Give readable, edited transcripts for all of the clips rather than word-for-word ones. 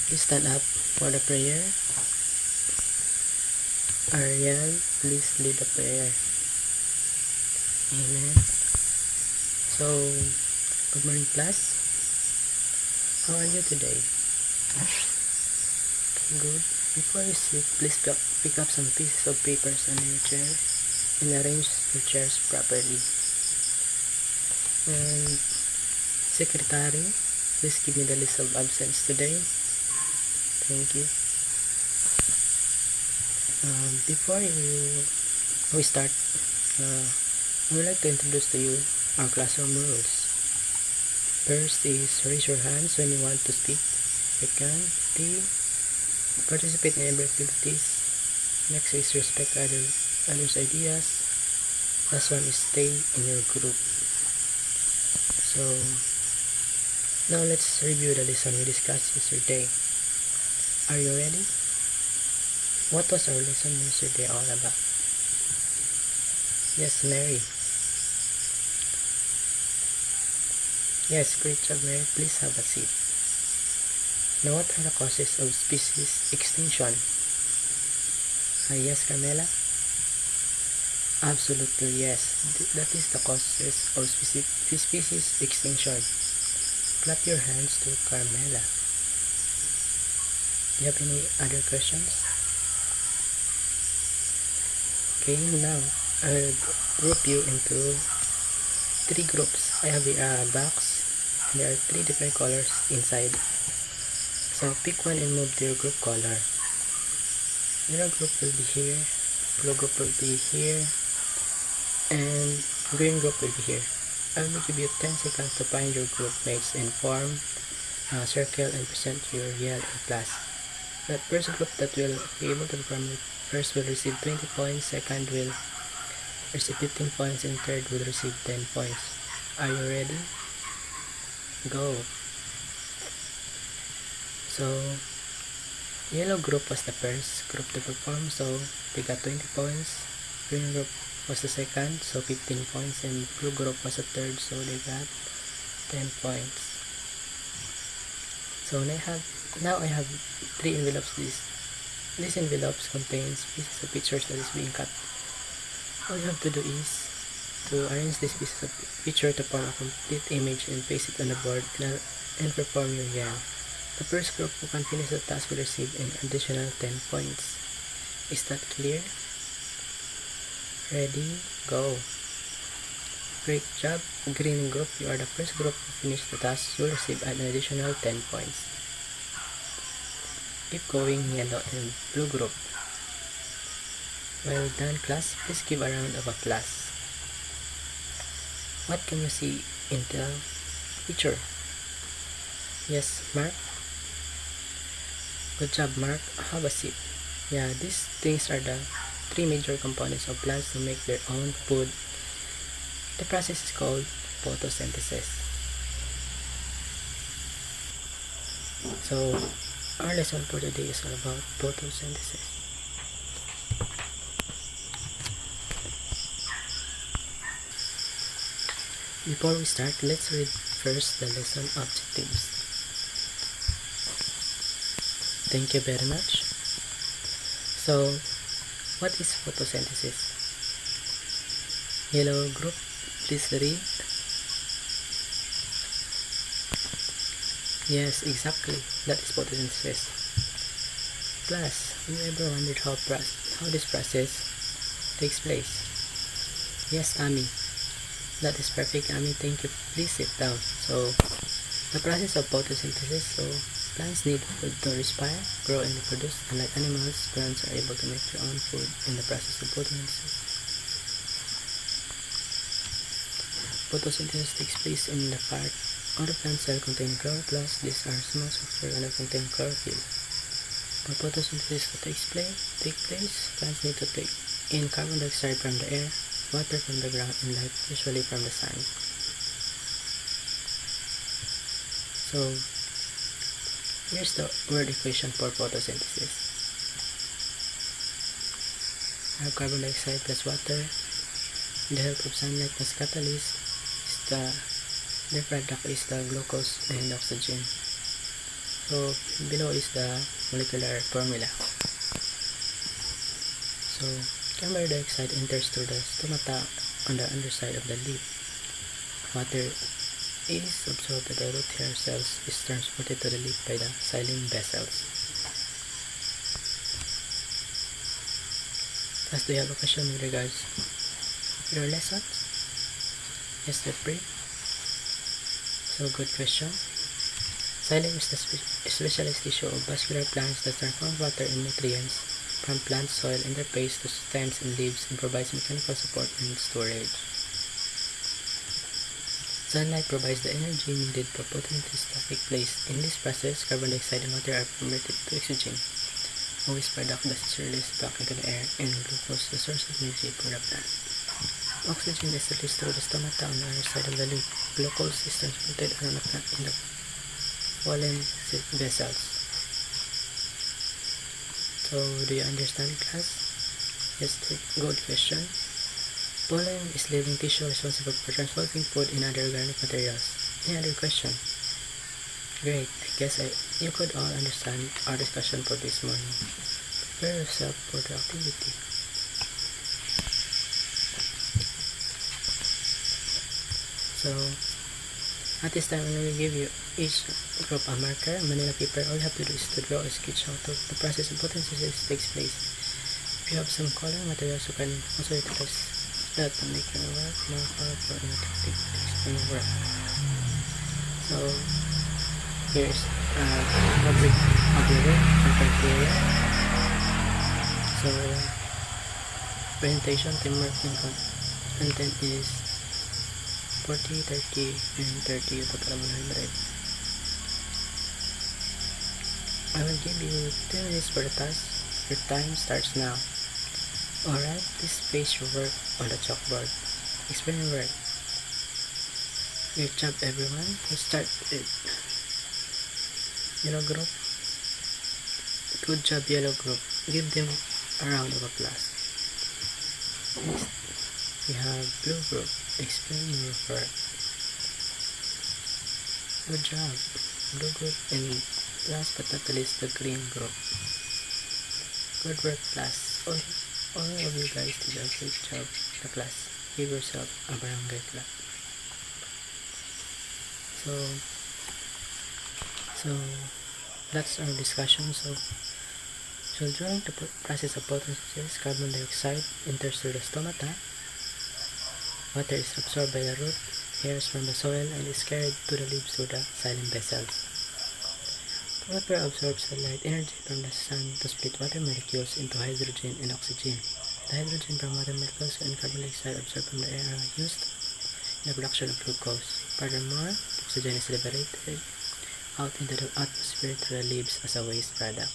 Please stand up for the prayer. Ariel, please lead the prayer. Amen. So, good morning class. How are you today? Okay, good. Before you sit, please pick up some pieces of papers under your chair and arrange your chairs properly. And secretary, please give me the list of absence today. Thank you. Before we start, I would like to introduce to you our classroom rules. First is raise your hands when you want to speak. Second, participate in every activities. Next is respect others' ideas. Last one is stay in your group. So now let's review the lesson we discussed yesterday. Are you ready? What was our lesson yesterday all about? Yes, Mary. Yes, great job, Mary. Please have a seat. Now, what are the causes of species extinction? Yes, Carmela? Absolutely, yes. That is the causes of species extinction. Clap your hands to Carmela. Do you have any other questions? Okay, now I'll group you into 3 groups. I have a box. There are 3 different colors inside. So pick one and move to your group color. Yellow group will be here, blue group will be here, and green group will be here. I will give you 10 seconds to find your group mates and form a circle and present your yell in class. The first group that will be able to form first will receive 20 points, second will receive 15 points, and third will receive 10 points. Are you ready? Go! So, yellow group was the first group to perform, so they got 20 points. Green group was the second, so 15 points, and blue group was the third, so they got 10 points. So now I have 3 envelopes. These envelopes contains pieces of pictures that is being cut. All you have to do is to arrange these pieces of picture to form a complete image and paste it on the board and perform your yarn. The first group who can finish the task will receive an additional 10 points. Is that clear? Ready? Go! Great job, green group. You are the first group to finish the task. You will receive an additional 10 points. Keep going, yellow and blue group. Well done, class. Please give a round of applause. What can you see in the picture? Yes, Mark? Good job, Mark. Have a seat. Yeah, these things are the 3 major components of plants to make their own food. The process is called photosynthesis. So, our lesson for today is all about photosynthesis. Before we start, let's read first the lesson objectives. Thank you very much. So, what is photosynthesis? Yellow group, please read. Yes, exactly. That is photosynthesis. Class, have you ever wondered how this process takes place? Yes, Ami. That is perfect, Ami. Thank you. Please sit down. So, the process of photosynthesis. So, plants need food to respire, grow, and reproduce. Unlike animals, plants are able to make their own food in the process of photosynthesis. Photosynthesis takes place in the part of the plant cell containing chloroplasts. These are small structures that contain chlorophyll. For photosynthesis to take place, plants need to take in carbon dioxide from the air, water from the ground, and light, usually from the sun. So, here's the word equation for photosynthesis. I have carbon dioxide plus water. The help of sunlight plus catalyst is the product is the glucose and oxygen. So below is the molecular formula. So carbon dioxide enters through the stomata on the underside of the lip. Water is absorbed by the root hair cells, is transported to the lip by the xylem vessels. As do you have a question with regards to your lessons? Yes, the brief. So good question. Xylem is the specialized tissue of vascular plants that transform water and nutrients from plant soil interface to stems and leaves and provides mechanical support and storage. Sunlight provides the energy needed for photosynthesis to take place. In this process, carbon dioxide and water are converted to oxygen, a waste product that is released back into the air, and glucose, the source of energy for the plant. Oxygen is released through the stomata on the other side of the lip. Glucose is transported around the plant in the phloem vessels. So, do you understand, class? Yes, good question. Phloem is living tissue responsible for transporting food and other organic materials. Any other question? Great, I guess you could all understand our discussion for this morning. Prepare yourself for the activity. So, at this time, I will give you each group a marker, manila paper. All you have to do is to draw a sketch how the process of photosynthesis takes place. If you have some coloring materials, you can also utilize that to make your work more colorful and attractive to explain your work. So, here's a rubric of your work and criteria. So, presentation, teamwork, and content is 40, 30, and 30, total of 100. I will give you 2 minutes for the task. Your time starts now. Alright, please place your work on the chalkboard. Explain your work. Good job, everyone. Let's start with yellow group. Good job, yellow group. Give them a round of applause. Next, we have blue group. Explain your work. Good job, blue group. And last but not least, the green group. Good work, class. All of you guys did a great job. The class, give yourself a barangay clap. So that's our discussion. So during the process of photosynthesis, carbon dioxide enters through the stomata. Water is absorbed by the root hairs from the soil and is carried to the leaves through the xylem vessels. Water absorbs the light energy from the sun to split water molecules into hydrogen and oxygen. The hydrogen from water molecules and carbon dioxide absorbed from the air are used in the production of glucose. Furthermore, oxygen is liberated out into the atmosphere through the leaves as a waste product.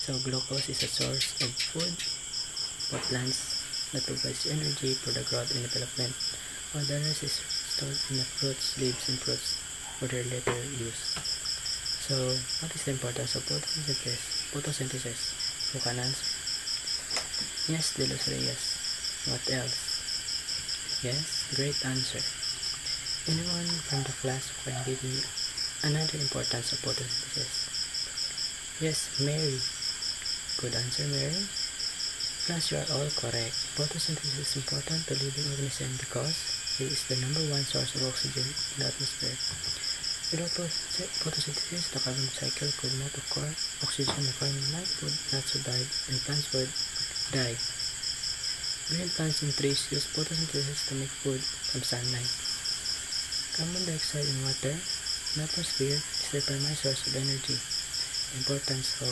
So glucose is a source of food for plants that provides energy for the growth and development, while the rest is stored in the fruits, leaves, and fruits for their later use. So, what is the importance of photosynthesis? Who can answer? Yes, De Los Reyes. What else? Yes, great answer. Anyone from the class who can give me another importance of photosynthesis? Yes, Mary. Good answer, Mary. Class, you are all correct. Photosynthesis is important to living organisms because it is the number one source of oxygen in the atmosphere. Without photosynthesis, the carbon cycle could not occur. Oxygen requirement life would not survive, and plants would die. Green plants and trees use photosynthesis to make food from sunlight. Carbon dioxide in water, in the atmosphere, is the primary source of energy. The importance of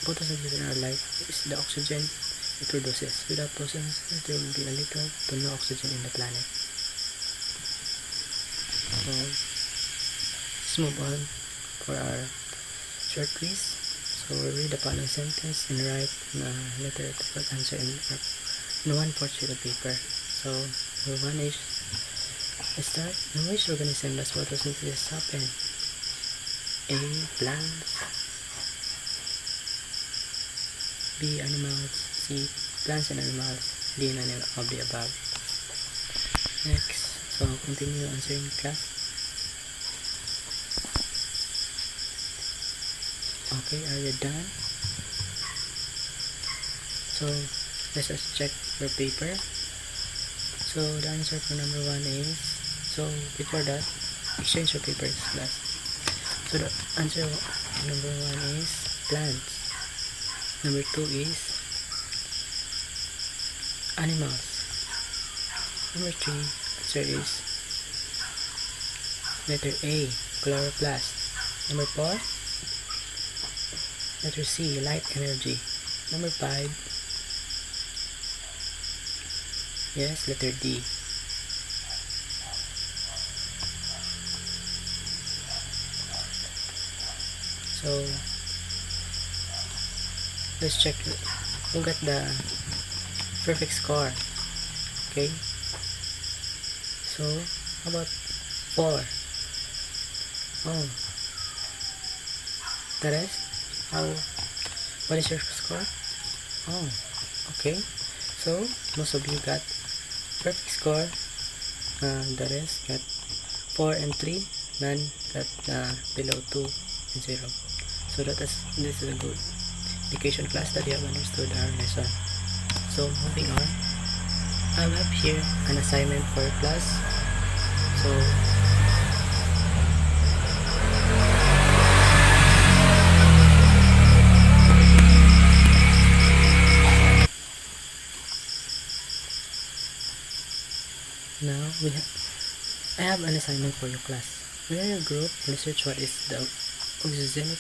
photosynthesis in our life is the oxygen it produces. Without photosynthesis, there will be a little to no oxygen in the planet. So, let's move on for our short quiz. So read the following sentence and write a letter to put answer in 1/4 sheet of paper. So one is, let's start. In which organism does photosynthesis happen? A. Plants. B. Animals. C. Plants and animals. D. None of the above. Next. So continue answering, class. Okay, are you done? So let's just check your paper. So the answer for number 1 is, so before that, exchange your papers class. So the answer number 1 is plants. Number 2 is animals. Number 3 answer is letter A, chloroplast. Number 4, letter C, light energy. Number 5, yes, letter D. So let's check who got the perfect score. Okay, so how about 4? Oh, the rest, how, what is your score? Oh, okay, so most of you got perfect score. The rest got 4 and 3, none got below 2 and 0. So this is a good indication class that you have understood our lesson. So moving on, I have here an assignment for class. So now I have an assignment for your class. We are a group, research what is the oxygenic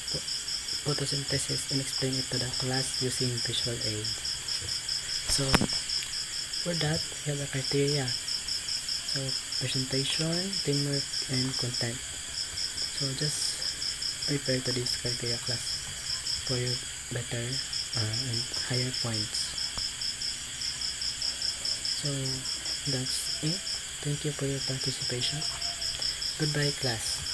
photosynthesis and explain it to the class using visual aids. So for that, we have a criteria. So presentation, teamwork, and content. So just refer to this criteria class for your better and higher points. So that's it. Thank you for your participation. Goodbye, class.